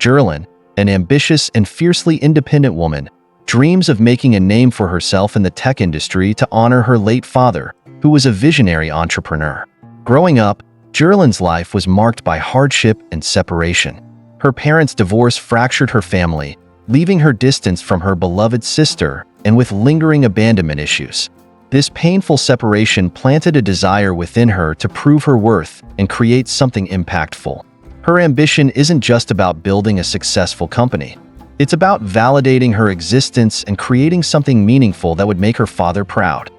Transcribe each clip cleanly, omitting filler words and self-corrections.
Gerlyn, an ambitious and fiercely independent woman, dreams of making a name for herself in the tech industry to honor her late father, who was a visionary entrepreneur. Growing up, Gerlyn's life was marked by hardship and separation. Her parents' divorce fractured her family, leaving her distanced from her beloved sister and with lingering abandonment issues. This painful separation planted a desire within her to prove her worth and create something impactful. Her ambition isn't just about building a successful company. It's about validating her existence and creating something meaningful that would make her father proud.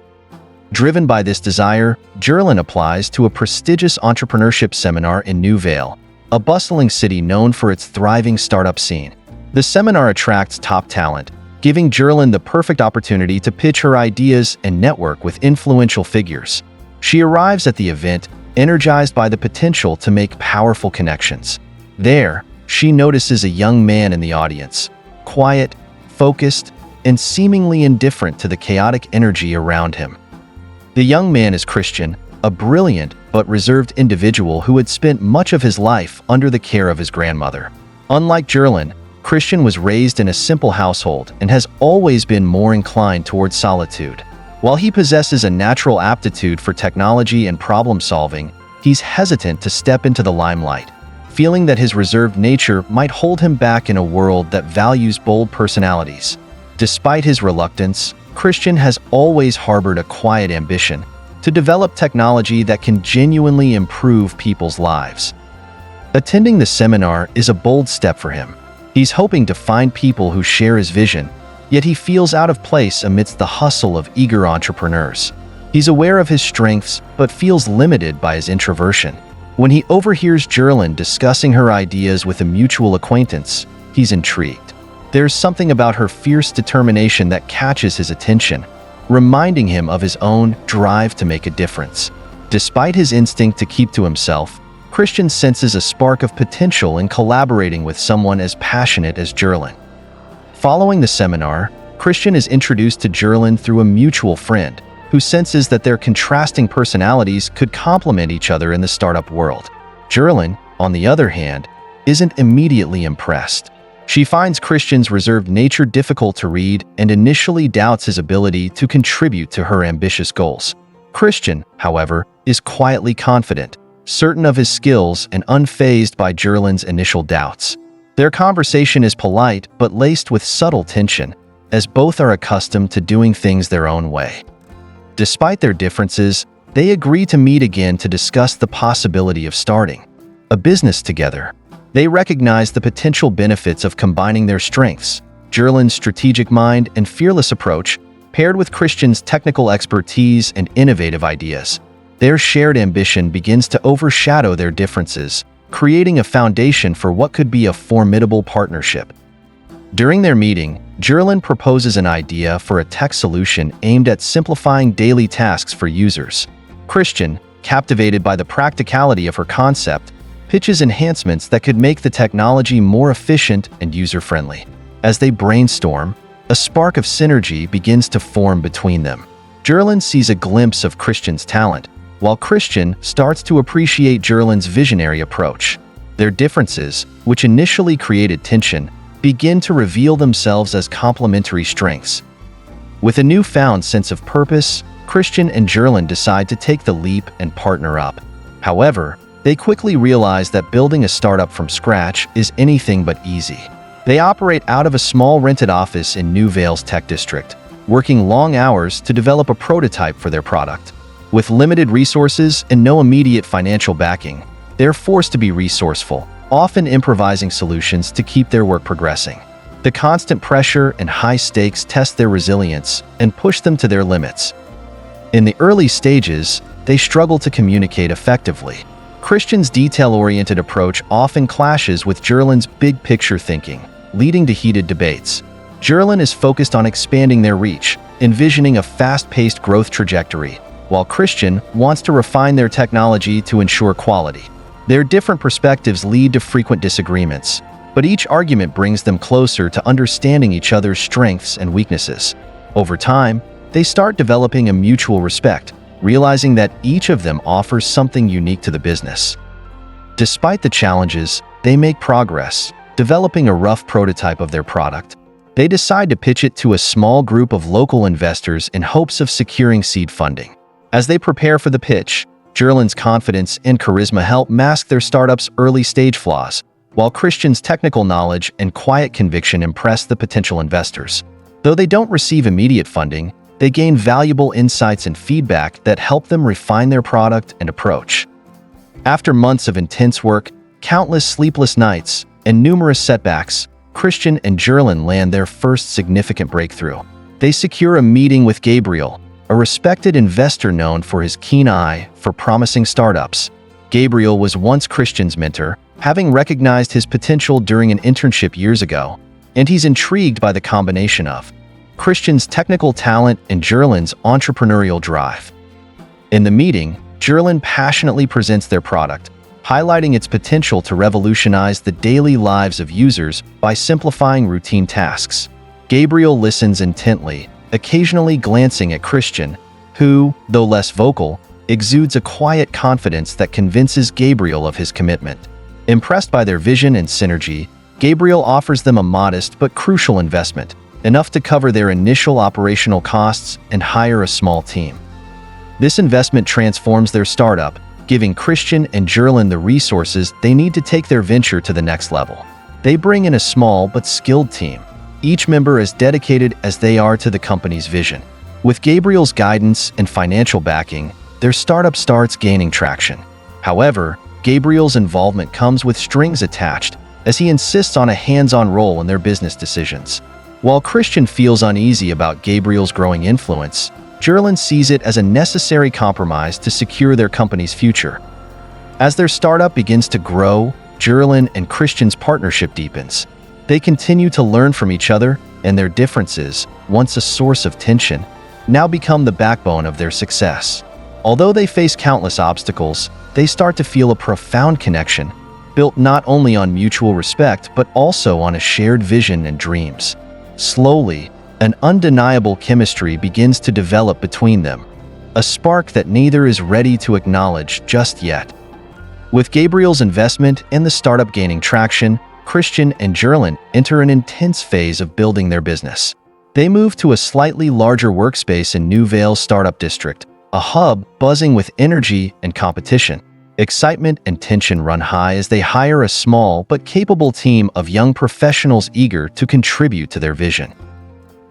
Driven by this desire, Gerlyn applies to a prestigious entrepreneurship seminar in Vale, a bustling city known for its thriving startup scene. The seminar attracts top talent, giving Gerlyn the perfect opportunity to pitch her ideas and network with influential figures. She arrives at the event, energized by the potential to make powerful connections. There, she notices a young man in the audience, quiet, focused, and seemingly indifferent to the chaotic energy around him. The young man is Christian, a brilliant but reserved individual who had spent much of his life under the care of his grandmother. Unlike Gerlyn, Christian was raised in a simple household and has always been more inclined towards solitude. While he possesses a natural aptitude for technology and problem-solving, he's hesitant to step into the limelight, feeling that his reserved nature might hold him back in a world that values bold personalities. Despite his reluctance, Christian has always harbored a quiet ambition to develop technology that can genuinely improve people's lives. Attending the seminar is a bold step for him. He's hoping to find people who share his vision, yet he feels out of place amidst the hustle of eager entrepreneurs. He's aware of his strengths, but feels limited by his introversion. When he overhears Gerlyn discussing her ideas with a mutual acquaintance, he's intrigued. There's something about her fierce determination that catches his attention, reminding him of his own drive to make a difference. Despite his instinct to keep to himself, Christian senses a spark of potential in collaborating with someone as passionate as Gerlyn. Following the seminar, Christian is introduced to Gerlyn through a mutual friend who senses that their contrasting personalities could complement each other in the startup world. Gerlyn, on the other hand, isn't immediately impressed. She finds Christian's reserved nature difficult to read and initially doubts his ability to contribute to her ambitious goals. Christian, however, is quietly confident, certain of his skills and unfazed by Gerlyn's initial doubts. Their conversation is polite but laced with subtle tension, as both are accustomed to doing things their own way. Despite their differences, they agree to meet again to discuss the possibility of starting a business together. They recognize the potential benefits of combining their strengths, Gerlyn's strategic mind and fearless approach, paired with Christian's technical expertise and innovative ideas. Their shared ambition begins to overshadow their differences, creating a foundation for what could be a formidable partnership. During their meeting, Gerlyn proposes an idea for a tech solution aimed at simplifying daily tasks for users. Christian, captivated by the practicality of her concept, pitches enhancements that could make the technology more efficient and user-friendly. As they brainstorm, a spark of synergy begins to form between them. Gerlyn sees a glimpse of Christian's talent, while Christian starts to appreciate Gerlyn's visionary approach. Their differences, which initially created tension, begin to reveal themselves as complementary strengths. With a newfound sense of purpose, Christian and Gerlyn decide to take the leap and partner up. However, they quickly realize that building a startup from scratch is anything but easy. They operate out of a small rented office in Vale's tech district, working long hours to develop a prototype for their product. With limited resources and no immediate financial backing, they're forced to be resourceful, often improvising solutions to keep their work progressing. The constant pressure and high stakes test their resilience and push them to their limits. In the early stages, they struggle to communicate effectively. Christian's detail-oriented approach often clashes with Gerlyn's big-picture thinking, leading to heated debates. Gerlyn is focused on expanding their reach, envisioning a fast-paced growth trajectory, while Christian wants to refine their technology to ensure quality. Their different perspectives lead to frequent disagreements, but each argument brings them closer to understanding each other's strengths and weaknesses. Over time, they start developing a mutual respect, realizing that each of them offers something unique to the business. Despite the challenges, they make progress, developing a rough prototype of their product. They decide to pitch it to a small group of local investors in hopes of securing seed funding. As they prepare for the pitch, Gerlyn's confidence and charisma help mask their startup's early-stage flaws, while Christian's technical knowledge and quiet conviction impress the potential investors. Though they don't receive immediate funding, they gain valuable insights and feedback that help them refine their product and approach. After months of intense work, countless sleepless nights, and numerous setbacks, Christian and Gerlyn land their first significant breakthrough. They secure a meeting with Gabriel, a respected investor known for his keen eye for promising startups. Gabriel was once Christian's mentor, having recognized his potential during an internship years ago, and he's intrigued by the combination of Christian's technical talent and Gerlyn's entrepreneurial drive. In the meeting, Gerlyn passionately presents their product, highlighting its potential to revolutionize the daily lives of users by simplifying routine tasks. Gabriel listens intently, occasionally glancing at Christian, who, though less vocal, exudes a quiet confidence that convinces Gabriel of his commitment. Impressed by their vision and synergy, Gabriel offers them a modest but crucial investment, enough to cover their initial operational costs and hire a small team. This investment transforms their startup, giving Christian and Gerlyn the resources they need to take their venture to the next level. They bring in a small but skilled team, each member as dedicated as they are to the company's vision. With Gabriel's guidance and financial backing, their startup starts gaining traction. However, Gabriel's involvement comes with strings attached, as he insists on a hands-on role in their business decisions. While Christian feels uneasy about Gabriel's growing influence, Gerlyn sees it as a necessary compromise to secure their company's future. As their startup begins to grow, Gerlyn and Christian's partnership deepens. They continue to learn from each other, and their differences, once a source of tension, now become the backbone of their success. Although they face countless obstacles, they start to feel a profound connection, built not only on mutual respect but also on a shared vision and dreams. Slowly, an undeniable chemistry begins to develop between them, a spark that neither is ready to acknowledge just yet. With Gabriel's investment and the startup gaining traction, Christian and Gerlyn enter an intense phase of building their business. They move to a slightly larger workspace in New Vale's startup district, a hub buzzing with energy and competition. Excitement and tension run high as they hire a small but capable team of young professionals eager to contribute to their vision.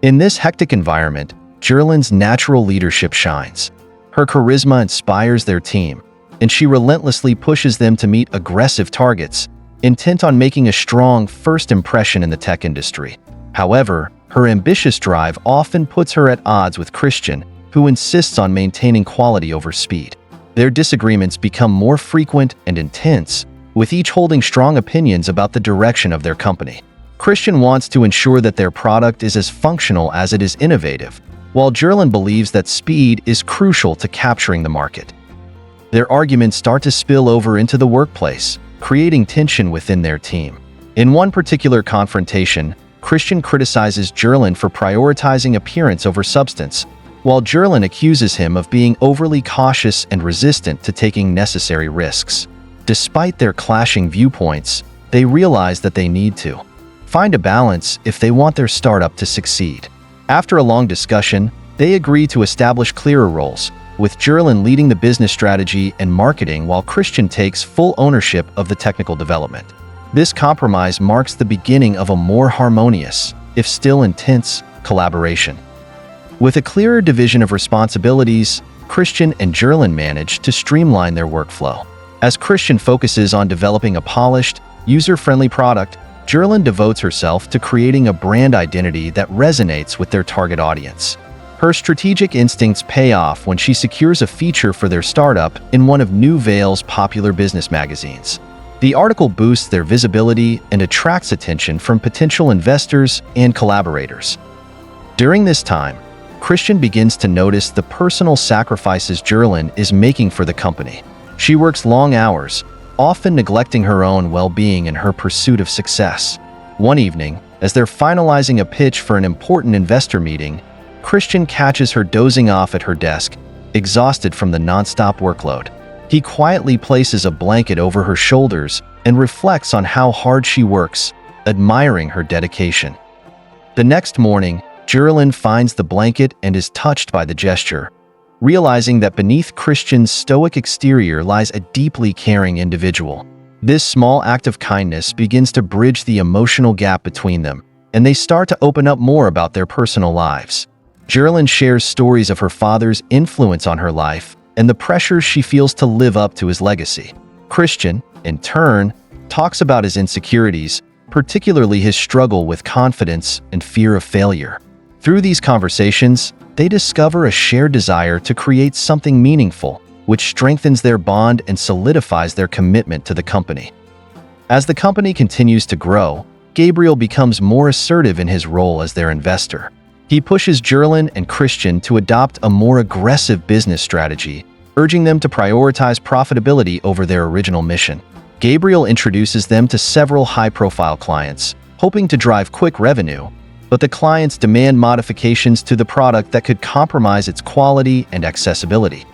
In this hectic environment, Gerlyn's natural leadership shines. Her charisma inspires their team, and she relentlessly pushes them to meet aggressive targets, intent on making a strong first impression in the tech industry. However, her ambitious drive often puts her at odds with Christian, who insists on maintaining quality over speed. Their disagreements become more frequent and intense, with each holding strong opinions about the direction of their company. Christian wants to ensure that their product is as functional as it is innovative, while Gerlyn believes that speed is crucial to capturing the market. Their arguments start to spill over into the workplace, creating tension within their team. In one particular confrontation, Christian criticizes Gerlyn for prioritizing appearance over substance, while Gerlyn accuses him of being overly cautious and resistant to taking necessary risks. Despite their clashing viewpoints, they realize that they need to find a balance if they want their startup to succeed. After a long discussion, they agree to establish clearer roles, with Gerlyn leading the business strategy and marketing while Christian takes full ownership of the technical development. This compromise marks the beginning of a more harmonious, if still intense, collaboration. With a clearer division of responsibilities, Christian and Gerlyn manage to streamline their workflow. As Christian focuses on developing a polished, user-friendly product, Gerlyn devotes herself to creating a brand identity that resonates with their target audience. Her strategic instincts pay off when she secures a feature for their startup in one of New Vale's popular business magazines. The article boosts their visibility and attracts attention from potential investors and collaborators. During this time, Christian begins to notice the personal sacrifices Gerlyn is making for the company. She works long hours, often neglecting her own well-being in her pursuit of success. One evening, as they're finalizing a pitch for an important investor meeting, Christian catches her dozing off at her desk, exhausted from the non-stop workload. He quietly places a blanket over her shoulders and reflects on how hard she works, admiring her dedication. The next morning, Gerlyn finds the blanket and is touched by the gesture, realizing that beneath Christian's stoic exterior lies a deeply caring individual. This small act of kindness begins to bridge the emotional gap between them, and they start to open up more about their personal lives. Gerlyn shares stories of her father's influence on her life and the pressures she feels to live up to his legacy. Christian, in turn, talks about his insecurities, particularly his struggle with confidence and fear of failure. Through these conversations, they discover a shared desire to create something meaningful, which strengthens their bond and solidifies their commitment to the company. As the company continues to grow, Gabriel becomes more assertive in his role as their investor. He pushes Gerlyn and Christian to adopt a more aggressive business strategy, urging them to prioritize profitability over their original mission. Gabriel introduces them to several high-profile clients, hoping to drive quick revenue, but the clients demand modifications to the product that could compromise its quality and accessibility.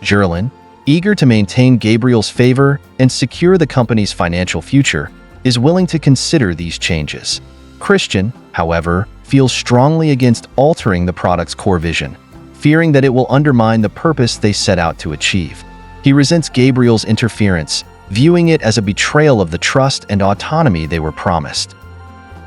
Gerlyn, eager to maintain Gabriel's favor and secure the company's financial future, is willing to consider these changes. Christian, however, feels strongly against altering the product's core vision, fearing that it will undermine the purpose they set out to achieve. He resents Gabriel's interference, viewing it as a betrayal of the trust and autonomy they were promised.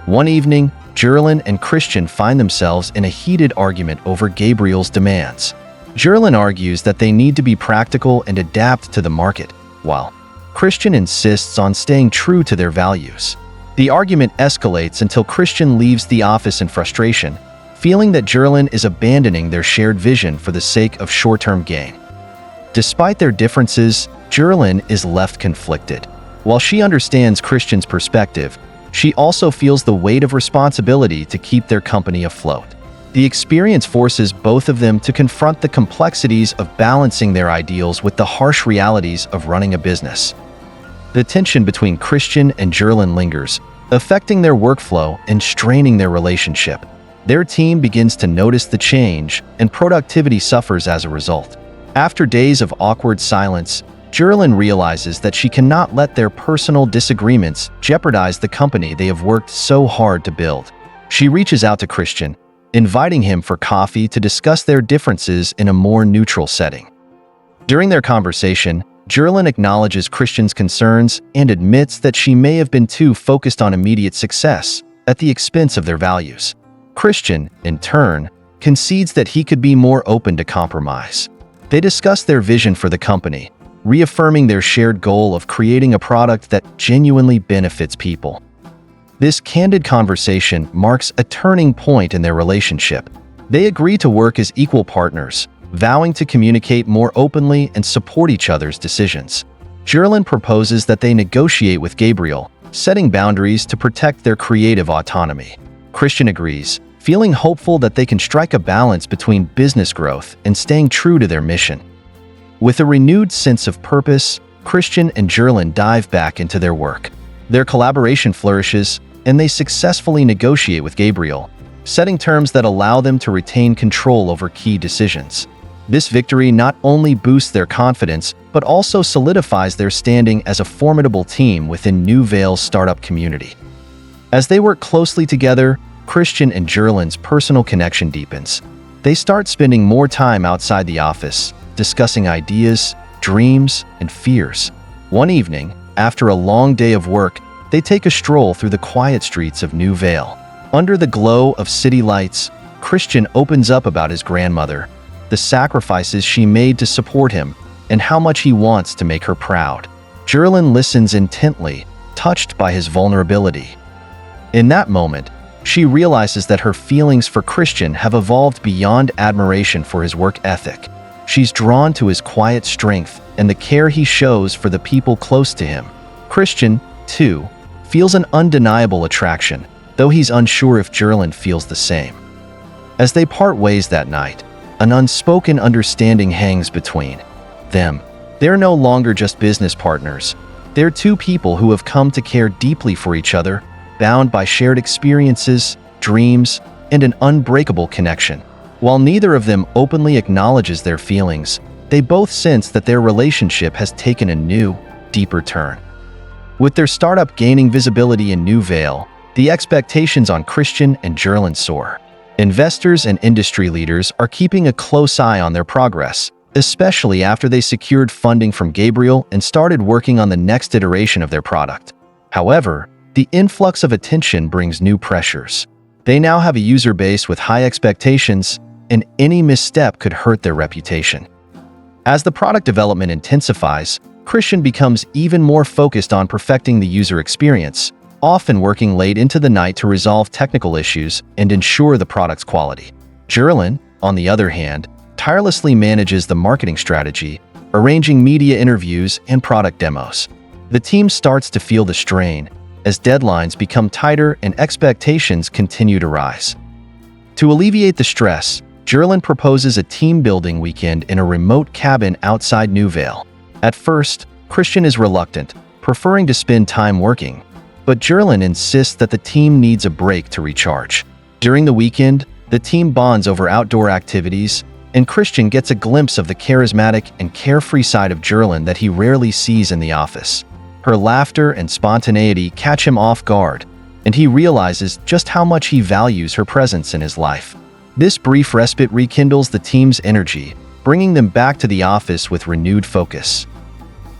One evening, Gerlyn and Christian find themselves in a heated argument over Gabriel's demands. Gerlyn argues that they need to be practical and adapt to the market, while Christian insists on staying true to their values. The argument escalates until Christian leaves the office in frustration, feeling that Gerlyn is abandoning their shared vision for the sake of short-term gain. Despite their differences, Gerlyn is left conflicted. While she understands Christian's perspective, she also feels the weight of responsibility to keep their company afloat. The experience forces both of them to confront the complexities of balancing their ideals with the harsh realities of running a business. The tension between Christian and Gerlyn lingers, affecting their workflow and straining their relationship. Their team begins to notice the change, and productivity suffers as a result. After days of awkward silence, Gerlyn realizes that she cannot let their personal disagreements jeopardize the company they have worked so hard to build. She reaches out to Christian, inviting him for coffee to discuss their differences in a more neutral setting. During their conversation, Gerlyn acknowledges Christian's concerns and admits that she may have been too focused on immediate success at the expense of their values. Christian, in turn, concedes that he could be more open to compromise. They discuss their vision for the company, reaffirming their shared goal of creating a product that genuinely benefits people. This candid conversation marks a turning point in their relationship. They agree to work as equal partners, vowing to communicate more openly and support each other's decisions. Gerlyn proposes that they negotiate with Gabriel, setting boundaries to protect their creative autonomy. Christian agrees, feeling hopeful that they can strike a balance between business growth and staying true to their mission. With a renewed sense of purpose, Christian and Gerlyn dive back into their work. Their collaboration flourishes, and they successfully negotiate with Gabriel, setting terms that allow them to retain control over key decisions. This victory not only boosts their confidence, but also solidifies their standing as a formidable team within New Vale's startup community. As they work closely together, Christian and Gerlyn's personal connection deepens. They start spending more time outside the office, discussing ideas, dreams, and fears. One evening, after a long day of work, they take a stroll through the quiet streets of New Vale. Under the glow of city lights, Christian opens up about his grandmother, the sacrifices she made to support him, and how much he wants to make her proud. Gerlyn listens intently, touched by his vulnerability. In that moment, she realizes that her feelings for Christian have evolved beyond admiration for his work ethic. She's drawn to his quiet strength and the care he shows for the people close to him. Christian, too, feels an undeniable attraction, though he's unsure if Gerlyn feels the same. As they part ways that night, an unspoken understanding hangs between them. They're no longer just business partners. They're two people who have come to care deeply for each other, bound by shared experiences, dreams, and an unbreakable connection. While neither of them openly acknowledges their feelings, they both sense that their relationship has taken a new, deeper turn. With their startup gaining visibility in New Vale, the expectations on Christian and Gerlyn soar. Investors and industry leaders are keeping a close eye on their progress, especially after they secured funding from Gabriel and started working on the next iteration of their product. However, the influx of attention brings new pressures. They now have a user base with high expectations, and any misstep could hurt their reputation. As the product development intensifies, Christian becomes even more focused on perfecting the user experience, often working late into the night to resolve technical issues and ensure the product's quality. Gerlyn, on the other hand, tirelessly manages the marketing strategy, arranging media interviews and product demos. The team starts to feel the strain as deadlines become tighter and expectations continue to rise. To alleviate the stress, Gerlyn proposes a team-building weekend in a remote cabin outside New Vale. At first, Christian is reluctant, preferring to spend time working, but Gerlyn insists that the team needs a break to recharge. During the weekend, the team bonds over outdoor activities, and Christian gets a glimpse of the charismatic and carefree side of Gerlyn that he rarely sees in the office. Her laughter and spontaneity catch him off guard, and he realizes just how much he values her presence in his life. This brief respite rekindles the team's energy, bringing them back to the office with renewed focus.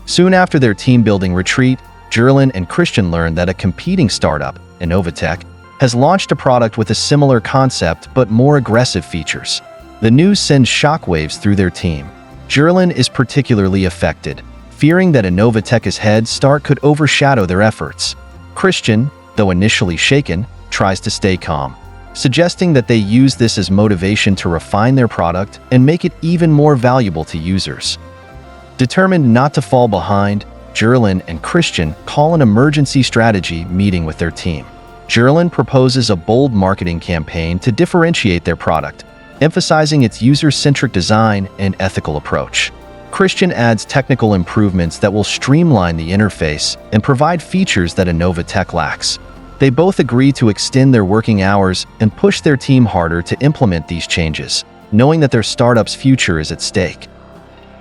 Soon after their team-building retreat, Gerlyn and Christian learn that a competing startup, Innovatech, has launched a product with a similar concept but more aggressive features. The news sends shockwaves through their team. Gerlyn is particularly affected, fearing that Innovatech's head start could overshadow their efforts. Christian, though initially shaken, tries to stay calm, suggesting that they use this as motivation to refine their product and make it even more valuable to users. Determined not to fall behind, Gerlyn and Christian call an emergency strategy meeting with their team. Gerlyn proposes a bold marketing campaign to differentiate their product, emphasizing its user-centric design and ethical approach. Christian adds technical improvements that will streamline the interface and provide features that Innovatech lacks. They both agree to extend their working hours and push their team harder to implement these changes, knowing that their startup's future is at stake.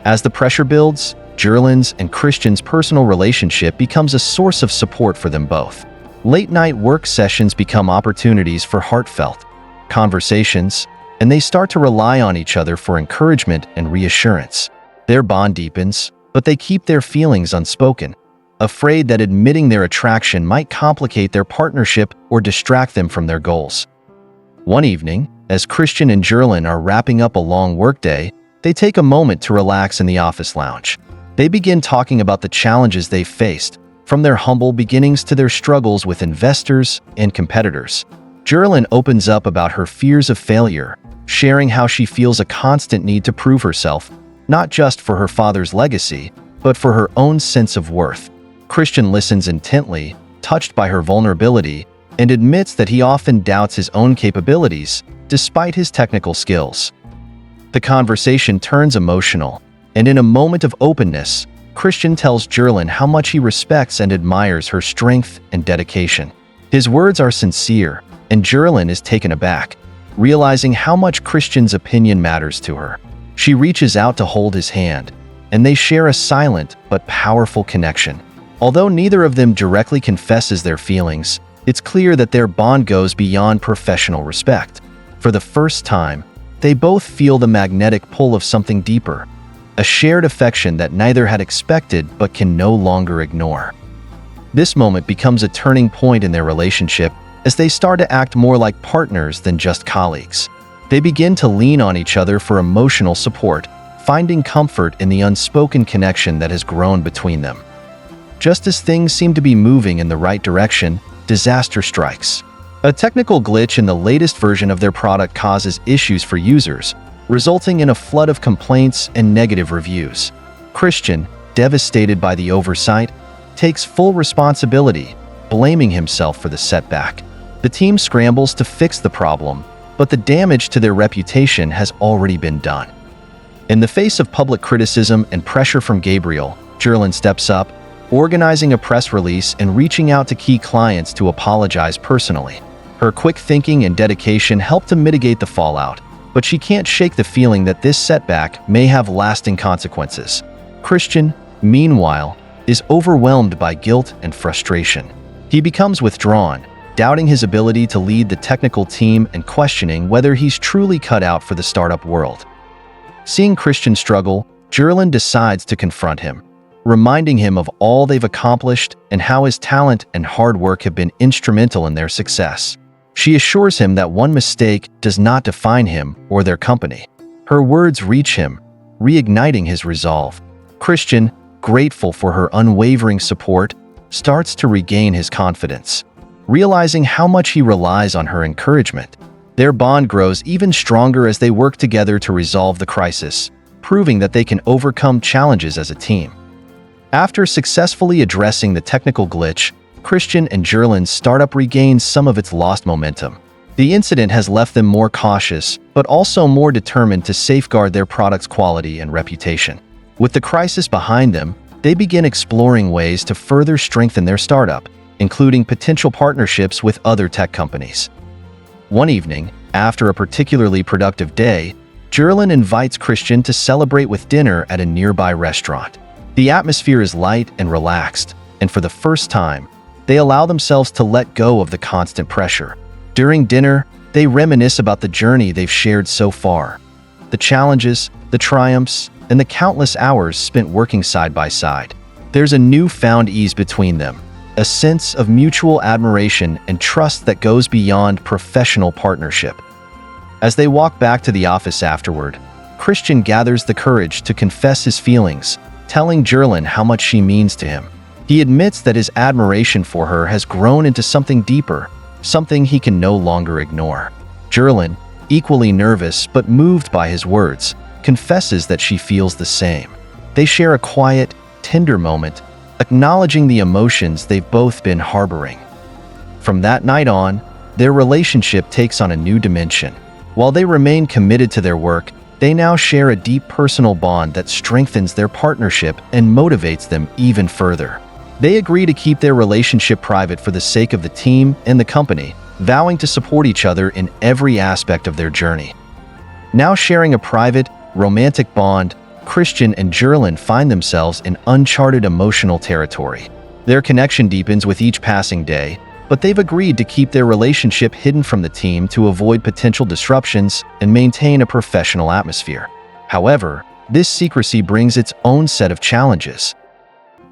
As the pressure builds, Gerlyn's and Christian's personal relationship becomes a source of support for them both. Late-night work sessions become opportunities for heartfelt conversations, and they start to rely on each other for encouragement and reassurance. Their bond deepens, but they keep their feelings unspoken, afraid that admitting their attraction might complicate their partnership or distract them from their goals. One evening, as Christian and Gerlyn are wrapping up a long workday, they take a moment to relax in the office lounge. They begin talking about the challenges they've faced, from their humble beginnings to their struggles with investors and competitors. Gerlyn opens up about her fears of failure, sharing how she feels a constant need to prove herself, not just for her father's legacy, but for her own sense of worth. Christian listens intently, touched by her vulnerability, and admits that he often doubts his own capabilities, despite his technical skills. The conversation turns emotional, and in a moment of openness, Christian tells Gerlyn how much he respects and admires her strength and dedication. His words are sincere, and Gerlyn is taken aback, realizing how much Christian's opinion matters to her. She reaches out to hold his hand, and they share a silent but powerful connection. Although neither of them directly confesses their feelings, it's clear that their bond goes beyond professional respect. For the first time, they both feel the magnetic pull of something deeper, a shared affection that neither had expected but can no longer ignore. This moment becomes a turning point in their relationship as they start to act more like partners than just colleagues. They begin to lean on each other for emotional support, finding comfort in the unspoken connection that has grown between them. Just as things seem to be moving in the right direction, disaster strikes. A technical glitch in the latest version of their product causes issues for users, resulting in a flood of complaints and negative reviews. Christian, devastated by the oversight, takes full responsibility, blaming himself for the setback. The team scrambles to fix the problem, but the damage to their reputation has already been done. In the face of public criticism and pressure from Gabriel, Gerlyn steps up, organizing a press release and reaching out to key clients to apologize personally. Her quick thinking and dedication help to mitigate the fallout, but she can't shake the feeling that this setback may have lasting consequences. Christian, meanwhile, is overwhelmed by guilt and frustration. He becomes withdrawn, doubting his ability to lead the technical team and questioning whether he's truly cut out for the startup world. Seeing Christian struggle, Gerlyn decides to confront him, reminding him of all they've accomplished and how his talent and hard work have been instrumental in their success. She assures him that one mistake does not define him or their company. Her words reach him, reigniting his resolve. Christian, grateful for her unwavering support, starts to regain his confidence. Realizing how much he relies on her encouragement, their bond grows even stronger as they work together to resolve the crisis, proving that they can overcome challenges as a team. After successfully addressing the technical glitch, Christian and Gerlyn's startup regains some of its lost momentum. The incident has left them more cautious, but also more determined to safeguard their product's quality and reputation. With the crisis behind them, they begin exploring ways to further strengthen their startup, including potential partnerships with other tech companies. One evening, after a particularly productive day, Gerlyn invites Christian to celebrate with dinner at a nearby restaurant. The atmosphere is light and relaxed, and for the first time, they allow themselves to let go of the constant pressure. During dinner, they reminisce about the journey they've shared so far, the challenges, the triumphs, and the countless hours spent working side by side. There's a newfound ease between them, a sense of mutual admiration and trust that goes beyond professional partnership. As they walk back to the office afterward, Christian gathers the courage to confess his feelings, telling Gerlyn how much she means to him. He admits that his admiration for her has grown into something deeper, something he can no longer ignore. Gerlyn, equally nervous but moved by his words, confesses that she feels the same. They share a quiet, tender moment, acknowledging the emotions they've both been harboring. From that night on, their relationship takes on a new dimension. While they remain committed to their work, they now share a deep personal bond that strengthens their partnership and motivates them even further. They agree to keep their relationship private for the sake of the team and the company, vowing to support each other in every aspect of their journey. Now sharing a private, romantic bond, Christian and Gerlyn find themselves in uncharted emotional territory. Their connection deepens with each passing day, but they've agreed to keep their relationship hidden from the team to avoid potential disruptions and maintain a professional atmosphere. However, this secrecy brings its own set of challenges.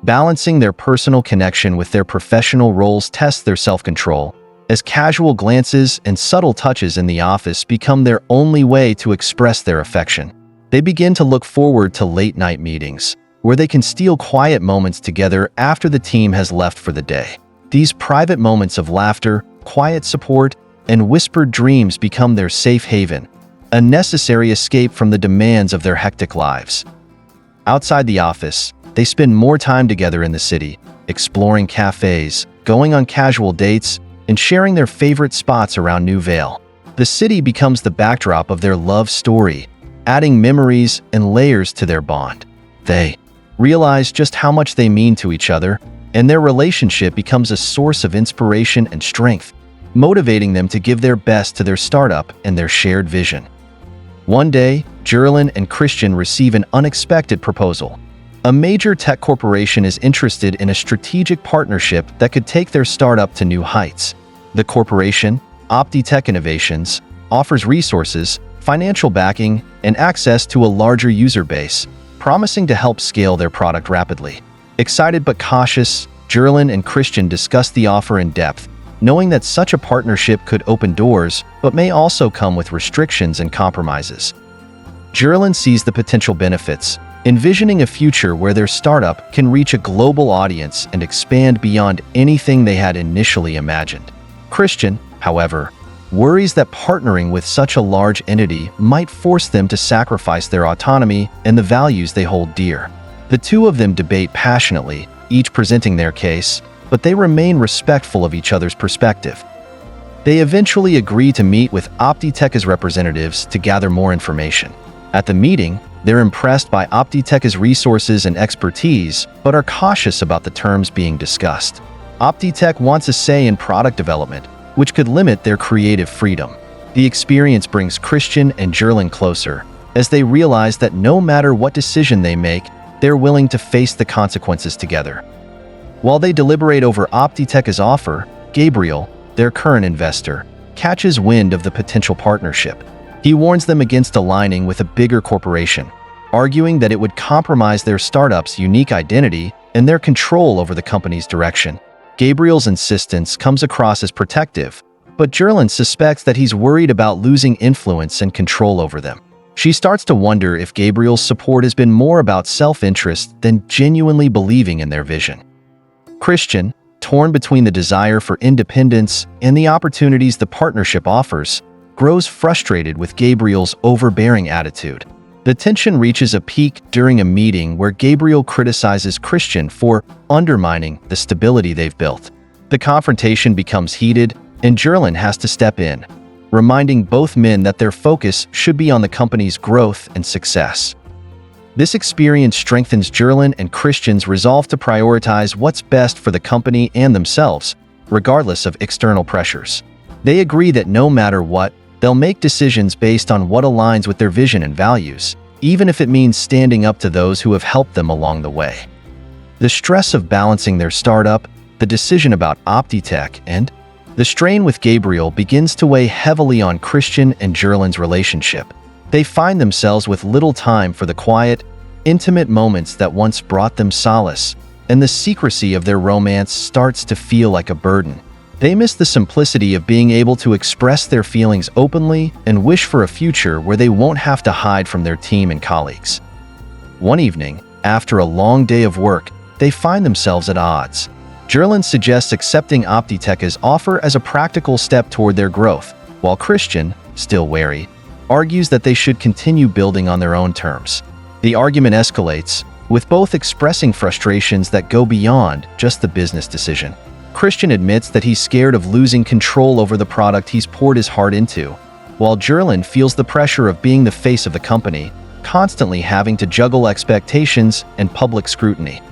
Balancing their personal connection with their professional roles tests their self-control, as casual glances and subtle touches in the office become their only way to express their affection. They begin to look forward to late-night meetings, where they can steal quiet moments together after the team has left for the day. These private moments of laughter, quiet support, and whispered dreams become their safe haven, a necessary escape from the demands of their hectic lives. Outside the office, they spend more time together in the city, exploring cafes, going on casual dates, and sharing their favorite spots around New Vale. The city becomes the backdrop of their love story, adding memories and layers to their bond. They realize just how much they mean to each other, and their relationship becomes a source of inspiration and strength, motivating them to give their best to their startup and their shared vision. One day, Gerlyn and Christian receive an unexpected proposal. A major tech corporation is interested in a strategic partnership that could take their startup to new heights. The corporation, Tech Innovations, offers resources, financial backing, and access to a larger user base, promising to help scale their product rapidly. Excited but cautious, Gerlyn and Christian discuss the offer in depth, knowing that such a partnership could open doors but may also come with restrictions and compromises. Gerlyn sees the potential benefits, envisioning a future where their startup can reach a global audience and expand beyond anything they had initially imagined. Christian, however, worries that partnering with such a large entity might force them to sacrifice their autonomy and the values they hold dear. The two of them debate passionately, each presenting their case, but they remain respectful of each other's perspective. They eventually agree to meet with Tech's representatives to gather more information. At the meeting, they're impressed by Tech's resources and expertise, but are cautious about the terms being discussed. Tech wants a say in product development, which could limit their creative freedom. The experience brings Christian and Gerlyn closer, as they realize that no matter what decision they make, they're willing to face the consequences together. While they deliberate over Optitech's offer, Gabriel, their current investor, catches wind of the potential partnership. He warns them against aligning with a bigger corporation, arguing that it would compromise their startup's unique identity and their control over the company's direction. Gabriel's insistence comes across as protective, but Gerlyn suspects that he's worried about losing influence and control over them. She starts to wonder if Gabriel's support has been more about self-interest than genuinely believing in their vision. Christian, torn between the desire for independence and the opportunities the partnership offers, grows frustrated with Gabriel's overbearing attitude. The tension reaches a peak during a meeting where Gabriel criticizes Christian for undermining the stability they've built. The confrontation becomes heated, and Gerlyn has to step in, reminding both men that their focus should be on the company's growth and success. This experience strengthens Gerlyn and Christian's resolve to prioritize what's best for the company and themselves, regardless of external pressures. They agree that no matter what, they'll make decisions based on what aligns with their vision and values, even if it means standing up to those who have helped them along the way. The stress of balancing their startup, the decision about Optitech, and the strain with Gabriel begins to weigh heavily on Christian and Gerlyn's relationship. They find themselves with little time for the quiet, intimate moments that once brought them solace, and the secrecy of their romance starts to feel like a burden. They miss the simplicity of being able to express their feelings openly and wish for a future where they won't have to hide from their team and colleagues. One evening, after a long day of work, they find themselves at odds. Gerlyn suggests accepting Optitech's offer as a practical step toward their growth, while Christian, still wary, argues that they should continue building on their own terms. The argument escalates, with both expressing frustrations that go beyond just the business decision. Christian admits that he's scared of losing control over the product he's poured his heart into, while Gerlyn feels the pressure of being the face of the company, constantly having to juggle expectations and public scrutiny.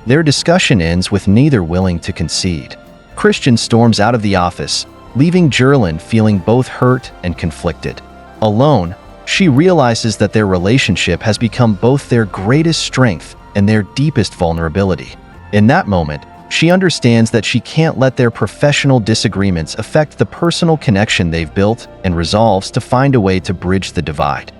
Their discussion ends with neither willing to concede. Christian storms out of the office, leaving Gerlyn feeling both hurt and conflicted. Alone, she realizes that their relationship has become both their greatest strength and their deepest vulnerability. In that moment, she understands that she can't let their professional disagreements affect the personal connection they've built and resolves to find a way to bridge the divide.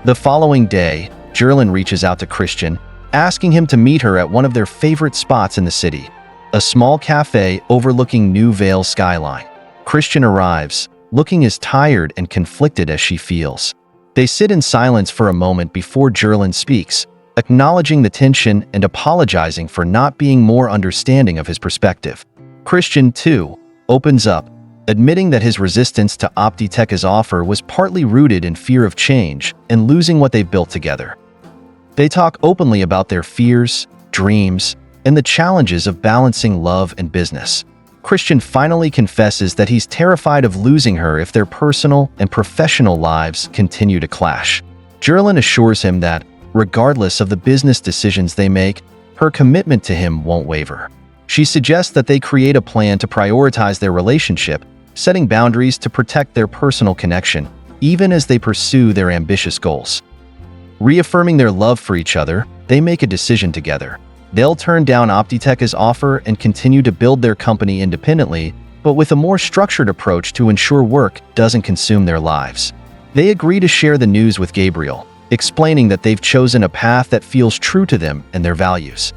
The following day, Gerlyn reaches out to Christian, asking him to meet her at one of their favorite spots in the city, a small cafe overlooking New Vale's skyline. Christian arrives, looking as tired and conflicted as she feels. They sit in silence for a moment before Gerlyn speaks, acknowledging the tension and apologizing for not being more understanding of his perspective. Christian, too, opens up, admitting that his resistance to Optitech's offer was partly rooted in fear of change and losing what they've built together. They talk openly about their fears, dreams, and the challenges of balancing love and business. Christian finally confesses that he's terrified of losing her if their personal and professional lives continue to clash. Gerlyn assures him that, regardless of the business decisions they make, her commitment to him won't waver. She suggests that they create a plan to prioritize their relationship, setting boundaries to protect their personal connection, even as they pursue their ambitious goals. Reaffirming their love for each other, they make a decision together. They'll turn down Optitech's offer and continue to build their company independently, but with a more structured approach to ensure work doesn't consume their lives. They agree to share the news with Gabriel, explaining that they've chosen a path that feels true to them and their values.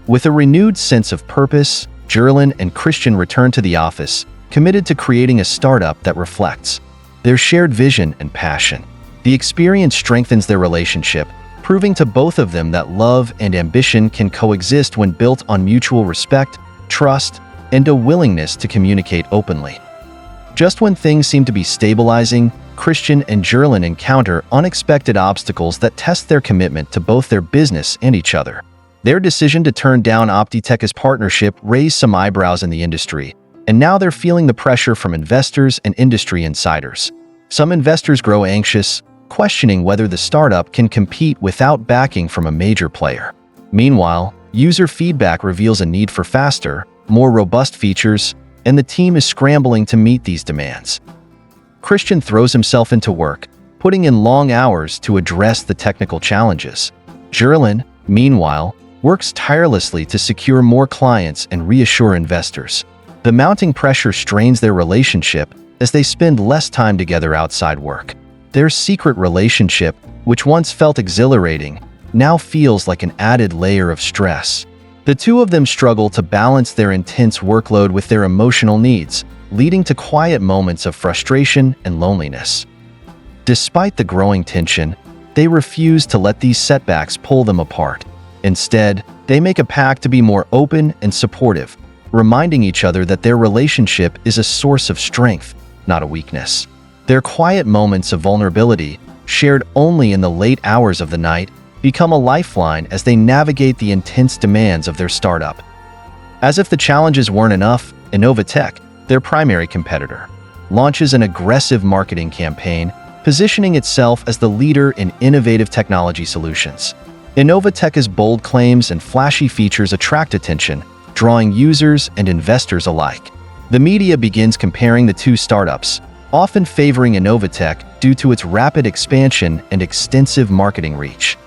With a renewed sense of purpose, Gerlyn and Christian return to the office, committed to creating a startup that reflects their shared vision and passion. The experience strengthens their relationship, proving to both of them that love and ambition can coexist when built on mutual respect, trust, and a willingness to communicate openly. Just when things seem to be stabilizing, Christian and Gerlyn encounter unexpected obstacles that test their commitment to both their business and each other. Their decision to turn down Optitech's partnership raised some eyebrows in the industry, and now they're feeling the pressure from investors and industry insiders. Some investors grow anxious, questioning whether the startup can compete without backing from a major player. Meanwhile, user feedback reveals a need for faster, more robust features, and the team is scrambling to meet these demands. Christian throws himself into work, putting in long hours to address the technical challenges. Gerlyn, meanwhile, works tirelessly to secure more clients and reassure investors. The mounting pressure strains their relationship as they spend less time together outside work. Their secret relationship, which once felt exhilarating, now feels like an added layer of stress. The two of them struggle to balance their intense workload with their emotional needs, leading to quiet moments of frustration and loneliness. Despite the growing tension, they refuse to let these setbacks pull them apart. Instead, they make a pact to be more open and supportive, reminding each other that their relationship is a source of strength, not a weakness. Their quiet moments of vulnerability, shared only in the late hours of the night, become a lifeline as they navigate the intense demands of their startup. As if the challenges weren't enough, Innovatech, their primary competitor, launches an aggressive marketing campaign, positioning itself as the leader in innovative technology solutions. Innovatech's bold claims and flashy features attract attention, drawing users and investors alike. The media begins comparing the two startups, often favoring Innovatech due to its rapid expansion and extensive marketing reach.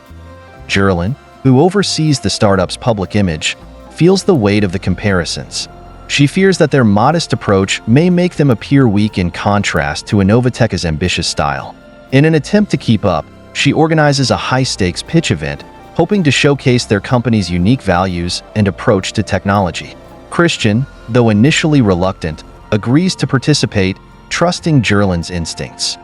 Gerlyn, who oversees the startup's public image, feels the weight of the comparisons. She fears that their modest approach may make them appear weak in contrast to Innovatech's ambitious style. In an attempt to keep up, she organizes a high-stakes pitch event, hoping to showcase their company's unique values and approach to technology. Christian, though initially reluctant, agrees to participate, trusting Gerlyn's instincts.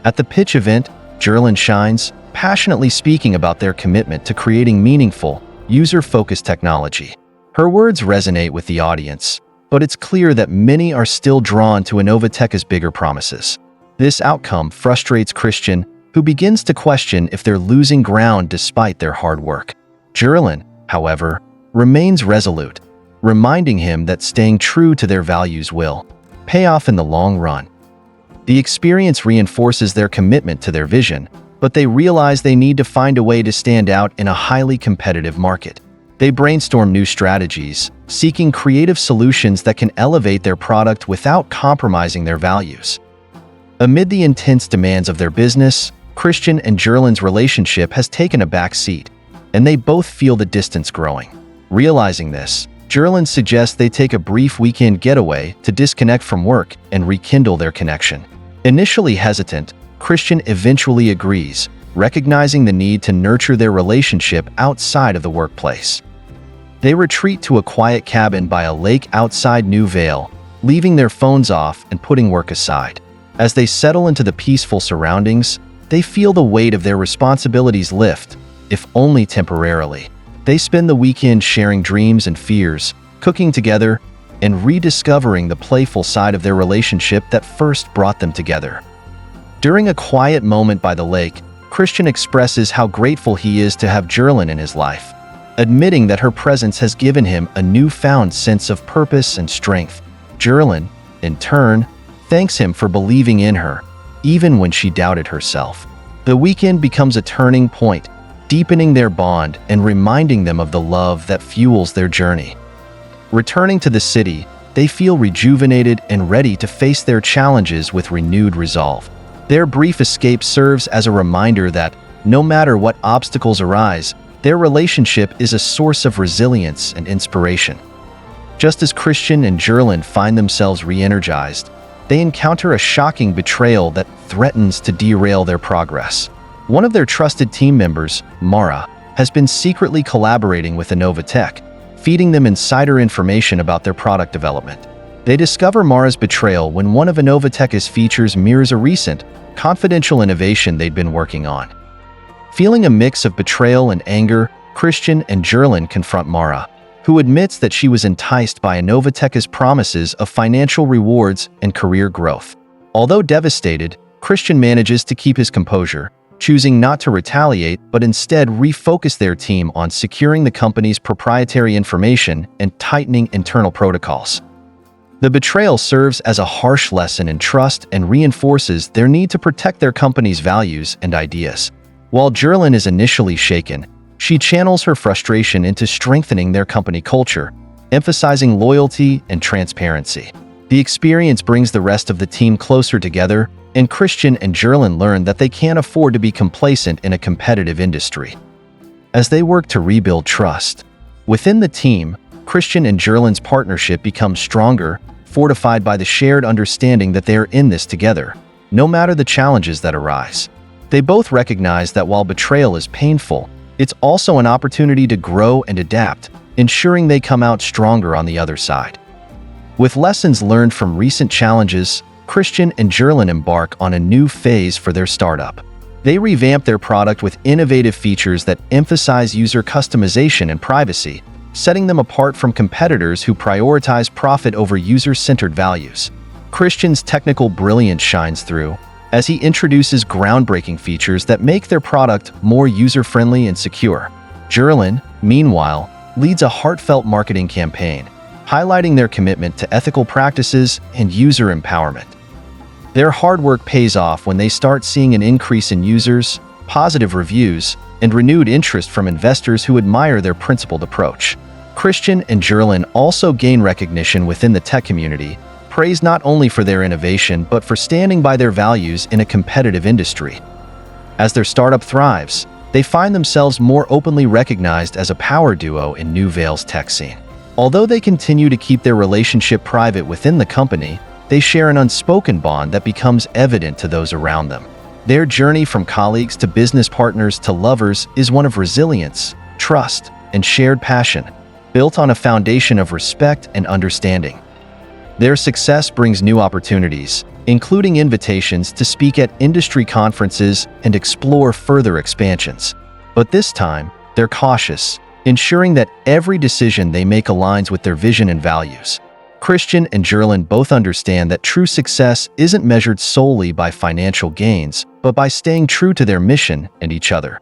At the pitch event, Gerlyn shines, passionately speaking about their commitment to creating meaningful, user-focused technology. Her words resonate with the audience, but it's clear that many are still drawn to Innovatech's bigger promises. This outcome frustrates Christian, who begins to question if they're losing ground despite their hard work. Gerlyn, however, remains resolute, reminding him that staying true to their values will pay off in the long run. The experience reinforces their commitment to their vision, but they realize they need to find a way to stand out in a highly competitive market. They brainstorm new strategies, seeking creative solutions that can elevate their product without compromising their values. Amid the intense demands of their business, Christian and Gerlyn's relationship has taken a back seat, and they both feel the distance growing. Realizing this, Gerlyn suggests they take a brief weekend getaway to disconnect from work and rekindle their connection. Initially hesitant, Christian eventually agrees, recognizing the need to nurture their relationship outside of the workplace. They retreat to a quiet cabin by a lake outside Vale, leaving their phones off and putting work aside. As they settle into the peaceful surroundings, they feel the weight of their responsibilities lift, if only temporarily. They spend the weekend sharing dreams and fears, cooking together, and rediscovering the playful side of their relationship that first brought them together. During a quiet moment by the lake, Christian expresses how grateful he is to have Gerlyn in his life, admitting that her presence has given him a newfound sense of purpose and strength. Gerlyn, in turn, thanks him for believing in her, even when she doubted herself. The weekend becomes a turning point, deepening their bond and reminding them of the love that fuels their journey. Returning to the city, they feel rejuvenated and ready to face their challenges with renewed resolve. Their brief escape serves as a reminder that, no matter what obstacles arise, their relationship is a source of resilience and inspiration. Just as Christian and Gerlyn find themselves re-energized, they encounter a shocking betrayal that threatens to derail their progress. One of their trusted team members, Mara, has been secretly collaborating with Innovatech, feeding them insider information about their product development. They discover Mara's betrayal when one of Innovatech's features mirrors a recent, confidential innovation they'd been working on. Feeling a mix of betrayal and anger, Christian and Gerlyn confront Mara, who admits that she was enticed by Innovatech's promises of financial rewards and career growth. Although devastated, Christian manages to keep his composure, choosing not to retaliate but instead refocus their team on securing the company's proprietary information and tightening internal protocols. The betrayal serves as a harsh lesson in trust and reinforces their need to protect their company's values and ideas. While Gerlyn is initially shaken, she channels her frustration into strengthening their company culture, emphasizing loyalty and transparency. The experience brings the rest of the team closer together, and Christian and Gerlyn learn that they can't afford to be complacent in a competitive industry. as they work to rebuild trust. Within the team, Christian and Gerlyn's partnership becomes stronger, fortified by the shared understanding that they are in this together, no matter the challenges that arise. They both recognize that while betrayal is painful, it's also an opportunity to grow and adapt, ensuring they come out stronger on the other side. With lessons learned from recent challenges, Christian and Gerlyn embark on a new phase for their startup. They revamp their product with innovative features that emphasize user customization and privacy, setting them apart from competitors who prioritize profit over user-centered values. Christian's technical brilliance shines through, as he introduces groundbreaking features that make their product more user-friendly and secure. Gerlyn, meanwhile, leads a heartfelt marketing campaign, highlighting their commitment to ethical practices and user empowerment. Their hard work pays off when they start seeing an increase in users, positive reviews, and renewed interest from investors who admire their principled approach. Christian and Gerlyn also gain recognition within the tech community, praised not only for their innovation but for standing by their values in a competitive industry. As their startup thrives, they find themselves more openly recognized as a power duo in New Vale's tech scene. Although they continue to keep their relationship private within the company, they share an unspoken bond that becomes evident to those around them. Their journey from colleagues to business partners to lovers is one of resilience, trust, and shared passion, built on a foundation of respect and understanding. Their success brings new opportunities, including invitations to speak at industry conferences and explore further expansions. But this time, they're cautious, ensuring that every decision they make aligns with their vision and values. Christian and Gerlyn both understand that true success isn't measured solely by financial gains, but by staying true to their mission and each other.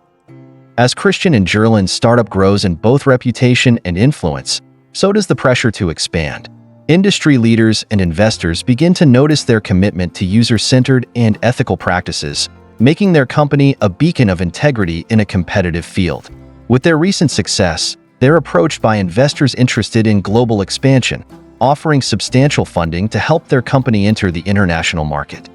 As Christian and Gerlyn's startup grows in both reputation and influence, so does the pressure to expand. Industry leaders and investors begin to notice their commitment to user-centered and ethical practices, making their company a beacon of integrity in a competitive field. With their recent success, they're approached by investors interested in global expansion, offering substantial funding to help their company enter the international market.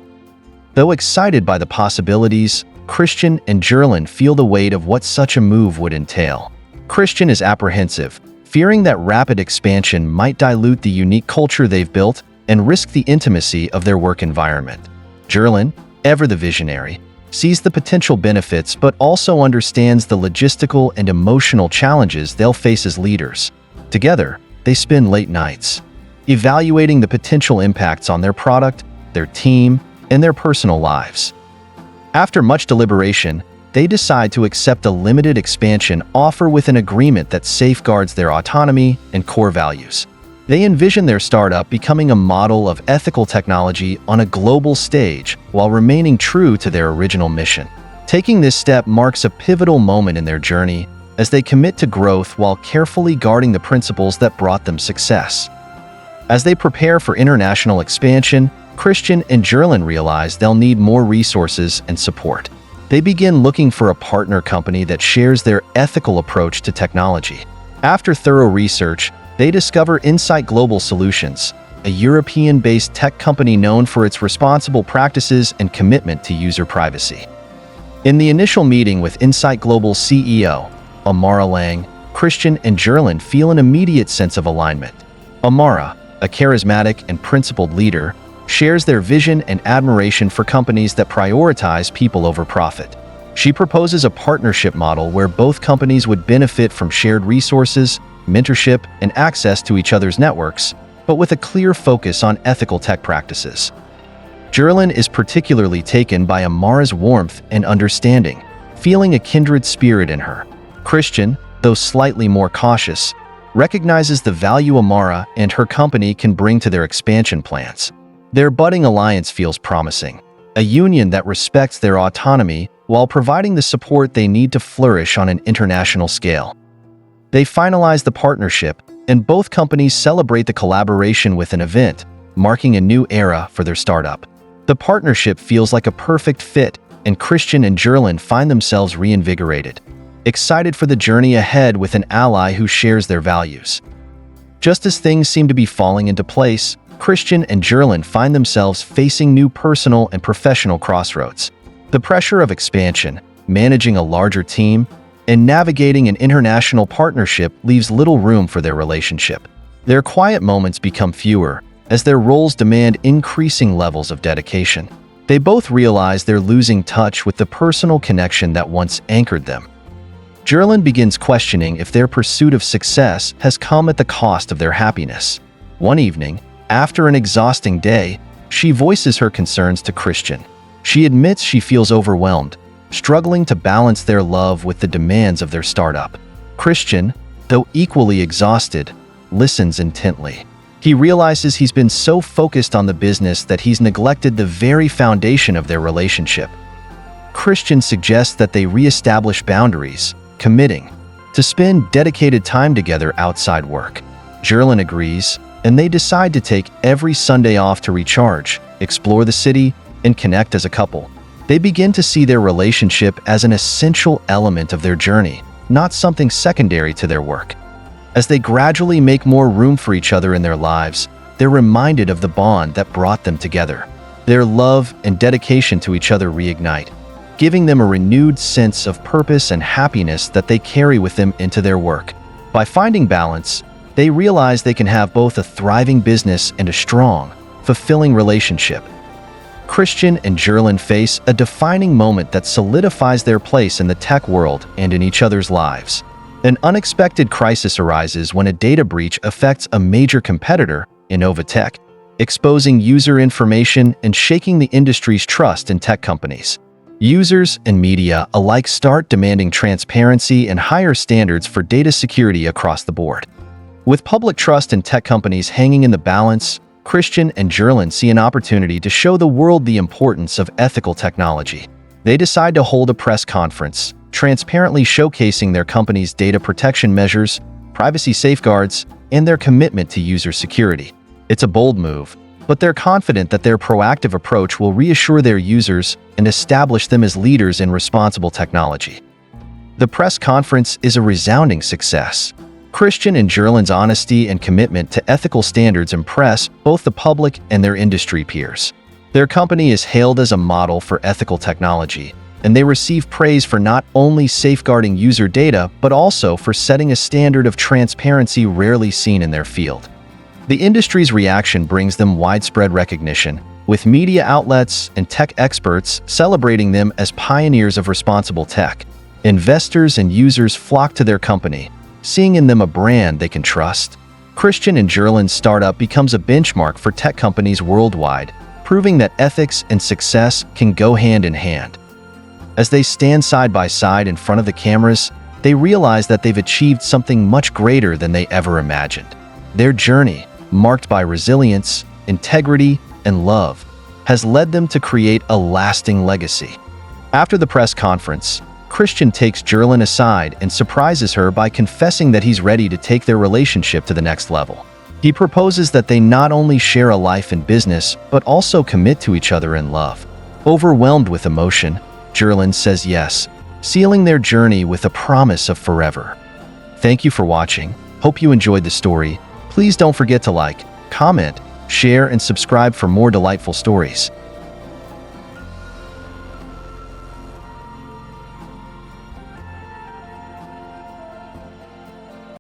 Though excited by the possibilities, Christian and Gerlyn feel the weight of what such a move would entail. Christian is apprehensive, fearing that rapid expansion might dilute the unique culture they've built and risk the intimacy of their work environment. Gerlyn, ever the visionary, sees the potential benefits but also understands the logistical and emotional challenges they'll face as leaders. Together, they spend late nights, evaluating the potential impacts on their product, their team, and their personal lives. After much deliberation, they decide to accept a limited expansion offer with an agreement that safeguards their autonomy and core values. They envision their startup becoming a model of ethical technology on a global stage while remaining true to their original mission. Taking this step marks a pivotal moment in their journey as they commit to growth while carefully guarding the principles that brought them success. As they prepare for international expansion, Christian and Gerlyn realize they'll need more resources and support. They begin looking for a partner company that shares their ethical approach to technology. After thorough research, they discover Insight Global Solutions, a European-based tech company known for its responsible practices and commitment to user privacy. In the initial meeting with Insight Global's CEO, Amara Lang, Christian and Gerlyn feel an immediate sense of alignment. Amara, a charismatic and principled leader, shares their vision and admiration for companies that prioritize people over profit. She proposes a partnership model where both companies would benefit from shared resources, mentorship, and access to each other's networks, but with a clear focus on ethical tech practices. Gerlyn is particularly taken by Amara's warmth and understanding, feeling a kindred spirit in her. Christian, though slightly more cautious, recognizes the value Amara and her company can bring to their expansion plans. Their budding alliance feels promising, a union that respects their autonomy while providing the support they need to flourish on an international scale. They finalize the partnership, and both companies celebrate the collaboration with an event, marking a new era for their startup. The partnership feels like a perfect fit, and Christian and Gerlyn find themselves reinvigorated, excited for the journey ahead with an ally who shares their values. Just as things seem to be falling into place, Christian and Gerlyn find themselves facing new personal and professional crossroads. The pressure of expansion, managing a larger team, and navigating an international partnership leaves little room for their relationship. Their quiet moments become fewer, as their roles demand increasing levels of dedication. They both realize they're losing touch with the personal connection that once anchored them. Gerlyn begins questioning if their pursuit of success has come at the cost of their happiness. One evening, after an exhausting day, she voices her concerns to Christian. She admits she feels overwhelmed, struggling to balance their love with the demands of their startup. Christian, though equally exhausted, listens intently. He realizes he's been so focused on the business that he's neglected the very foundation of their relationship. Christian suggests that they reestablish boundaries, committing to spend dedicated time together outside work. Gerlyn agrees, and they decide to take every Sunday off to recharge, explore the city, and connect as a couple. They begin to see their relationship as an essential element of their journey, not something secondary to their work. As they gradually make more room for each other in their lives, they're reminded of the bond that brought them together. Their love and dedication to each other reignite, giving them a renewed sense of purpose and happiness that they carry with them into their work. By finding balance, they realize they can have both a thriving business and a strong, fulfilling relationship. Christian and Gerlyn face a defining moment that solidifies their place in the tech world and in each other's lives. An unexpected crisis arises when a data breach affects a major competitor, Innovatech, exposing user information and shaking the industry's trust in tech companies. Users and media alike start demanding transparency and higher standards for data security across the board. With public trust in tech companies hanging in the balance, Christian and Gerlyn see an opportunity to show the world the importance of ethical technology. They decide to hold a press conference, transparently showcasing their company's data protection measures, privacy safeguards, and their commitment to user security. It's a bold move, but they're confident that their proactive approach will reassure their users and establish them as leaders in responsible technology. The press conference is a resounding success. Christian and Gerlyn's honesty and commitment to ethical standards impress both the public and their industry peers. Their company is hailed as a model for ethical technology, and they receive praise for not only safeguarding user data, but also for setting a standard of transparency rarely seen in their field. The industry's reaction brings them widespread recognition, with media outlets and tech experts celebrating them as pioneers of responsible tech. Investors and users flock to their company, seeing in them a brand they can trust. Christian and Gerlyn's startup becomes a benchmark for tech companies worldwide, proving that ethics and success can go hand in hand. As they stand side by side in front of the cameras, they realize that they've achieved something much greater than they ever imagined. Their journey, marked by resilience, integrity, and love, has led them to create a lasting legacy. After the press conference, Christian takes Gerlyn aside and surprises her by confessing that he's ready to take their relationship to the next level. He proposes that they not only share a life and business, but also commit to each other in love. Overwhelmed with emotion, Gerlyn says yes, sealing their journey with a promise of forever. Thank you for watching. Hope you enjoyed the story. Please don't forget to like, comment, share, and subscribe for more delightful stories.